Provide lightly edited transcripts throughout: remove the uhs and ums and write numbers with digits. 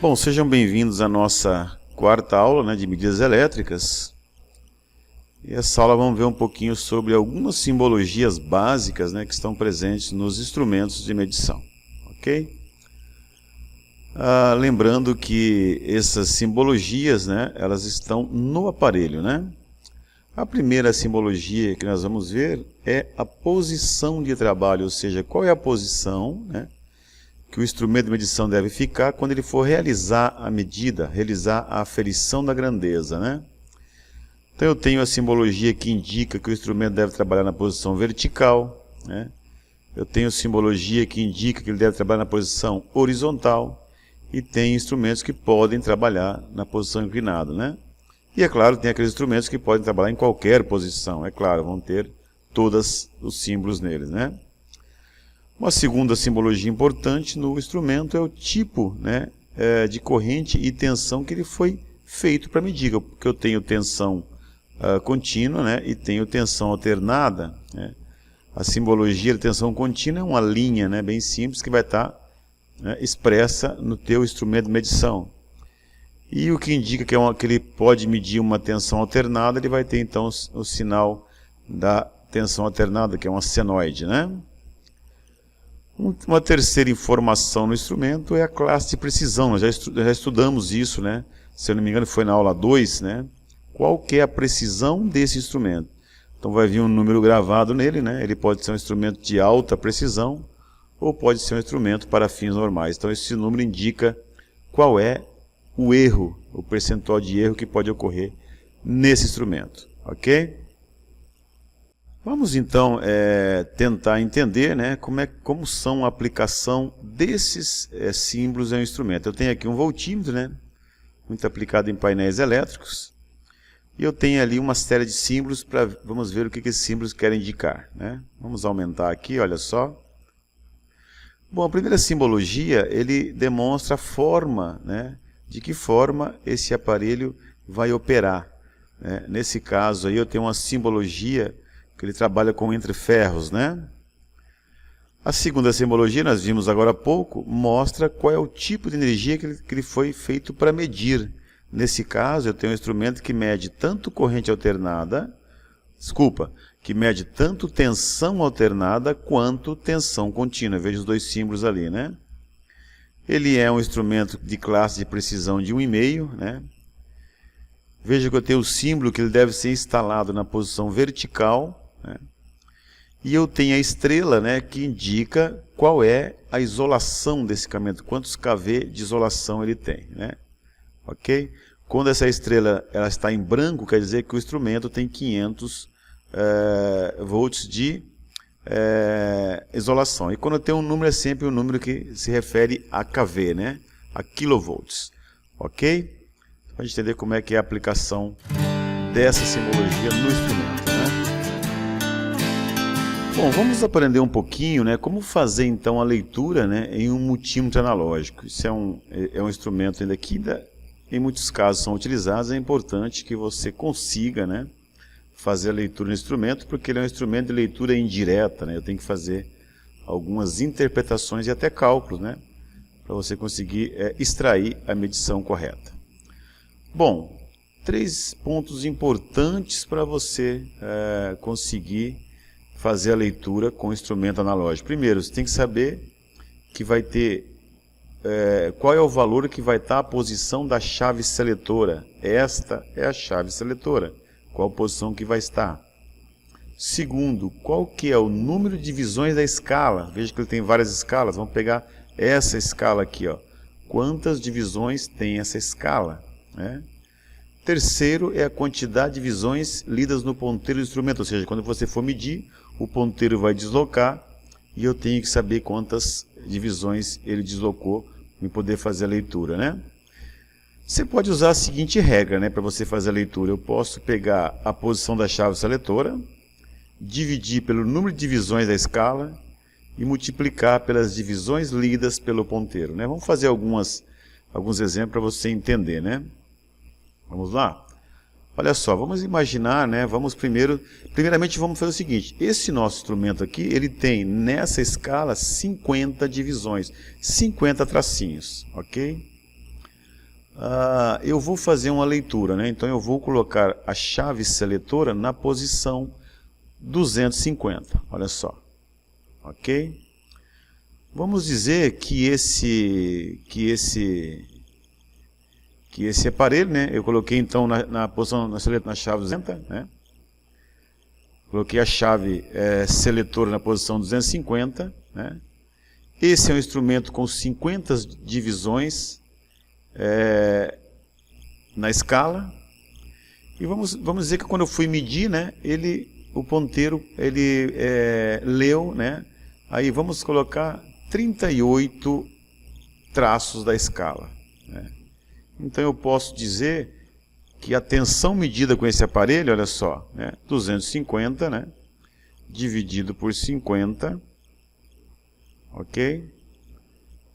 Bom, sejam bem-vindos à nossa quarta aula, de medidas elétricas. E essa aula vamos ver um pouquinho sobre algumas simbologias básicas, que estão presentes nos instrumentos de medição, ok? Lembrando que essas simbologias, elas estão no aparelho, A primeira simbologia que nós vamos ver é a posição de trabalho, ou seja, qual é a posição, que o instrumento de medição deve ficar quando ele for realizar a medida, realizar a aferição da grandeza, Então eu tenho a simbologia que indica que o instrumento deve trabalhar na posição vertical, Eu tenho a simbologia que indica que ele deve trabalhar na posição horizontal, e tem instrumentos que podem trabalhar na posição inclinada, E é claro, tem aqueles instrumentos que podem trabalhar em qualquer posição, é claro, vão ter todos os símbolos neles, Uma segunda simbologia importante no instrumento é o tipo de corrente e tensão que ele foi feito para medir, porque eu tenho tensão contínua e tenho tensão alternada. A simbologia de tensão contínua é uma linha bem simples que vai estar expressa no teu instrumento de medição. E o que indica que ele pode medir uma tensão alternada, ele vai ter então o sinal da tensão alternada, que é uma senoide, Uma terceira informação no instrumento é a classe de precisão. Nós já estudamos isso, Se eu não me engano foi na aula 2, Qual que é a precisão desse instrumento? Então vai vir um número gravado nele, Ele pode ser um instrumento de alta precisão ou pode ser um instrumento para fins normais. Então esse número indica qual é o erro, o percentual de erro que pode ocorrer nesse instrumento, ok? Vamos então tentar entender como são a aplicação desses símbolos em um instrumento. Eu tenho aqui um voltímetro, muito aplicado em painéis elétricos, e eu tenho ali uma série de símbolos vamos ver o que esses símbolos querem indicar, Vamos aumentar aqui, olha só. Bom, a primeira simbologia, ele demonstra a forma, de que forma esse aparelho vai operar. Nesse caso aí eu tenho uma simbologia que ele trabalha com entre ferros, A segunda simbologia, nós vimos agora há pouco, mostra qual é o tipo de energia que ele foi feito para medir. Nesse caso, eu tenho um instrumento que mede tanto corrente alternada, que mede tanto tensão alternada quanto tensão contínua. Veja os dois símbolos ali, Ele é um instrumento de classe de precisão de 1,5, Veja que eu tenho o símbolo que ele deve ser instalado na posição vertical, E eu tenho a estrela, que indica qual é a isolação desse equipamento, quantos kV de isolação ele tem, Ok? Quando essa estrela ela está em branco, quer dizer que o instrumento tem 500 volts de isolação. E quando eu tenho um número, é sempre um número que se refere a kV, a kilovolts, ok? Para a gente entender como é que é a aplicação dessa simbologia no instrumento, Bom, vamos aprender um pouquinho, como fazer então a leitura, em um multímetro analógico. Isso é um instrumento ainda que em muitos casos são utilizados. É importante que você consiga, fazer a leitura no instrumento, porque ele é um instrumento de leitura indireta, Eu tenho que fazer algumas interpretações e até cálculos, para você conseguir extrair a medição correta. Bom, 3 pontos importantes para você conseguir fazer a leitura com o instrumento analógico. Primeiro, você tem que saber que vai ter qual é o valor que vai estar a posição da chave seletora. Esta é a chave seletora. Qual a posição que vai estar. Segundo, qual que é o número de divisões da escala. Veja que ele tem várias escalas. Vamos pegar essa escala aqui. Quantas divisões tem essa escala? Terceiro é a quantidade de divisões lidas no ponteiro do instrumento. Ou seja, quando você for medir, o ponteiro vai deslocar e eu tenho que saber quantas divisões ele deslocou para poder fazer a leitura, Você pode usar a seguinte regra, para você fazer a leitura. Eu posso pegar a posição da chave seletora, dividir pelo número de divisões da escala e multiplicar pelas divisões lidas pelo ponteiro, Vamos fazer alguns exemplos para você entender, Vamos lá? Olha só, vamos imaginar, primeiramente vamos fazer o seguinte. Esse nosso instrumento aqui, ele tem nessa escala 50 divisões, 50 tracinhos, ok? eu vou fazer uma leitura, né? Então eu vou colocar a chave seletora na posição 250, olha só, ok? Vamos dizer que esse aparelho, né? Eu coloquei então na posição na chave 250, né? Coloquei a chave seletora na posição 250, né? Esse é um instrumento com 50 divisões na escala. E vamos dizer que quando eu fui medir, né, o ponteiro leu, né? Aí vamos colocar 38 traços da escala, né? Então eu posso dizer que a tensão medida com esse aparelho, olha só, né, 250, né, dividido por 50, ok?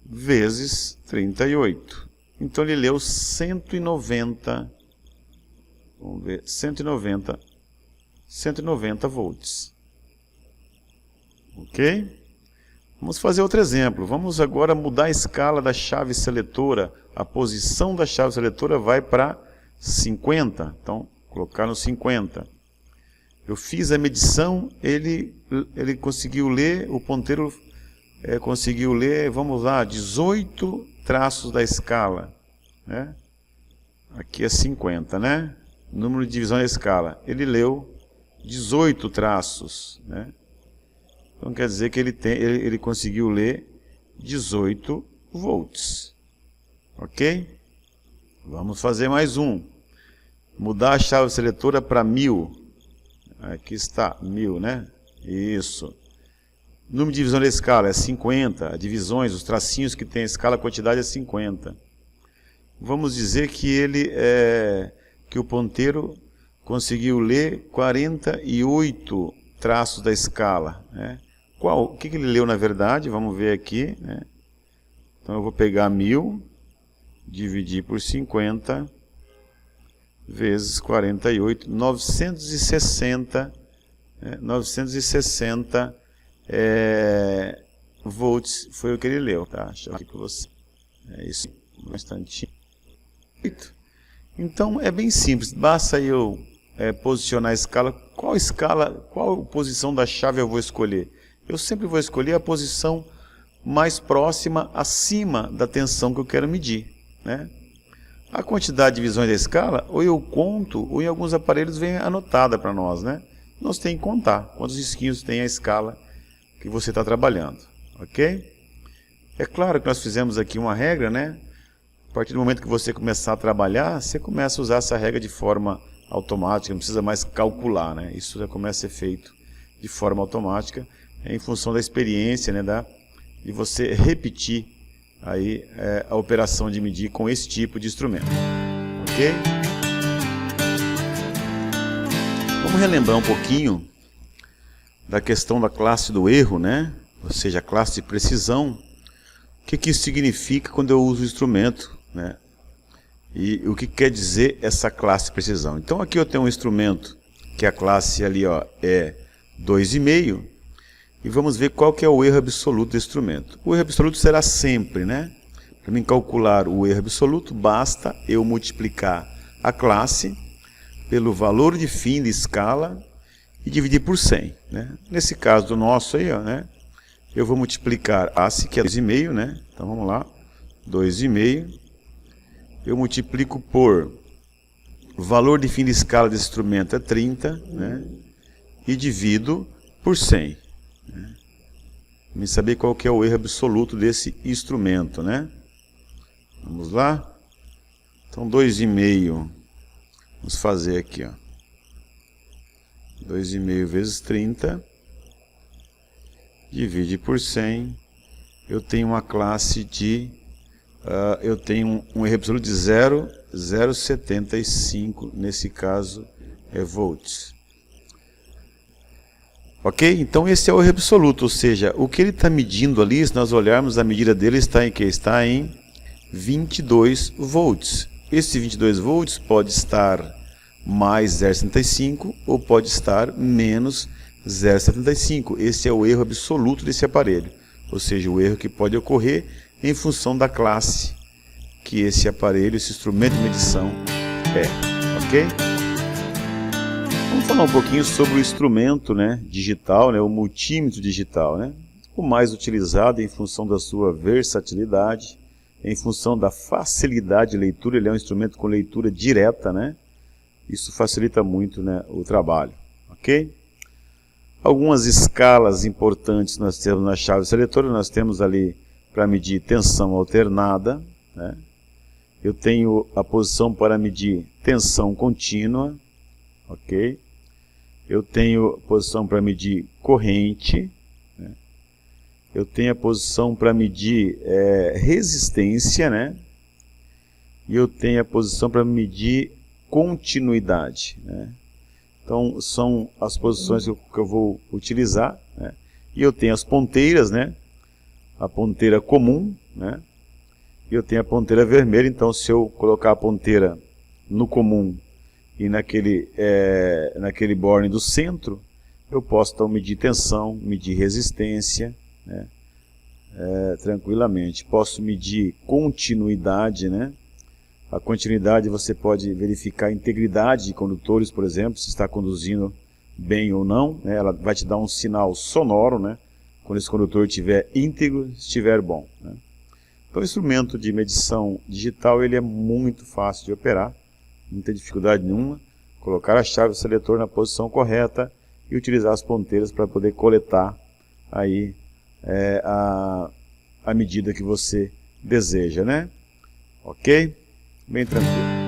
Vezes 38. Então ele leu 190, vamos ver, 190 volts. Ok? Vamos fazer outro exemplo. Vamos agora mudar a escala da chave seletora. A posição da chave seletora vai para 50. Então, colocar no 50. Eu fiz a medição, ele conseguiu ler, o ponteiro conseguiu ler, vamos lá, 18 traços da escala, né? Aqui é 50, né? Número de divisão da escala. Ele leu 18 traços, né? Então quer dizer que ele conseguiu ler 18 volts. Ok? Vamos fazer mais um. Mudar a chave seletora para 1000. Aqui está, 1000, né? Isso. Número de divisão da escala é 50. Divisões, os tracinhos que tem a escala, a quantidade é 50. Vamos dizer que que o ponteiro conseguiu ler 48 traços da escala, né? O que ele leu na verdade? Vamos ver aqui, né? Então eu vou pegar 1000, dividir por 50, vezes 48, 960, 960 volts foi o que ele leu, tá? Deixa eu aqui para você. É isso, um instantinho. Então é bem simples, basta eu posicionar a escala. Qual posição da chave eu vou escolher? Eu sempre vou escolher a posição mais próxima acima da tensão que eu quero medir, né? A quantidade de divisões da escala, ou eu conto, ou em alguns aparelhos vem anotada para nós, né? Nós temos que contar quantos risquinhos tem a escala que você está trabalhando, ok? É claro que nós fizemos aqui uma regra, né? A partir do momento que você começar a trabalhar, você começa a usar essa regra de forma automática, não precisa mais calcular, né? Isso já começa a ser feito de forma automática, em função da experiência, né? De você repetir aí a operação de medir com esse tipo de instrumento, ok? Vamos relembrar um pouquinho da questão da classe do erro, né? Ou seja, a classe de precisão. O que isso significa quando eu uso o instrumento, né? E o que quer dizer essa classe de precisão? Então aqui eu tenho um instrumento que a classe ali, ó, é 2,5, e vamos ver qual que é o erro absoluto do instrumento. O erro absoluto será sempre, né? Para mim calcular o erro absoluto, basta eu multiplicar a classe pelo valor de fim de escala e dividir por 100, né? Nesse caso do nosso aí, ó, né? Eu vou multiplicar a classe, que é 2,5, né? Então vamos lá, 2,5. Eu multiplico por valor de fim de escala desse instrumento é 30, né? E divido por 100. Né? Para saber qual que é o erro absoluto desse instrumento, né? Vamos lá? Então 2,5, vamos fazer aqui, ó. 2,5 vezes 30, divide por 100, eu tenho uma classe de, eu tenho um erro absoluto de 0,075, nesse caso é volts. Ok? Então esse é o erro absoluto, ou seja, o que ele está medindo ali, se nós olharmos, a medida dele está em que? Está em 22 volts. Esse 22 volts pode estar mais 0,75 ou pode estar menos 0,75. Esse é o erro absoluto desse aparelho, ou seja, o erro que pode ocorrer em função da classe que esse aparelho, esse instrumento de medição é, ok? Vamos falar um pouquinho sobre o instrumento, né, digital, né, o multímetro digital, né? O mais utilizado em função da sua versatilidade, em função da facilidade de leitura. Ele é um instrumento com leitura direta, né? Isso facilita muito, né, o trabalho, ok? Algumas escalas importantes nós temos na chave seletora. Nós temos ali para medir tensão alternada, né? Eu tenho a posição para medir tensão contínua, ok? Eu tenho a posição para medir corrente, né? Eu tenho a posição para medir resistência, né? E eu tenho a posição para medir continuidade, né? Então, são as posições que eu vou utilizar, né? E eu tenho as ponteiras, né? A ponteira comum, né? E eu tenho a ponteira vermelha. Então, se eu colocar a ponteira no comum e naquele borne do centro, eu posso então medir tensão, medir resistência, né? Tranquilamente. Posso medir continuidade, né? A continuidade, você pode verificar a integridade de condutores, por exemplo, se está conduzindo bem ou não, né? Ela vai te dar um sinal sonoro, né? Quando esse condutor estiver íntegro, estiver bom, né? Então, o instrumento de medição digital, ele é muito fácil de operar, não tem dificuldade nenhuma. Colocar a chave seletor na posição correta e utilizar as ponteiras para poder coletar aí a medida que você deseja, né? Ok? Bem tranquilo.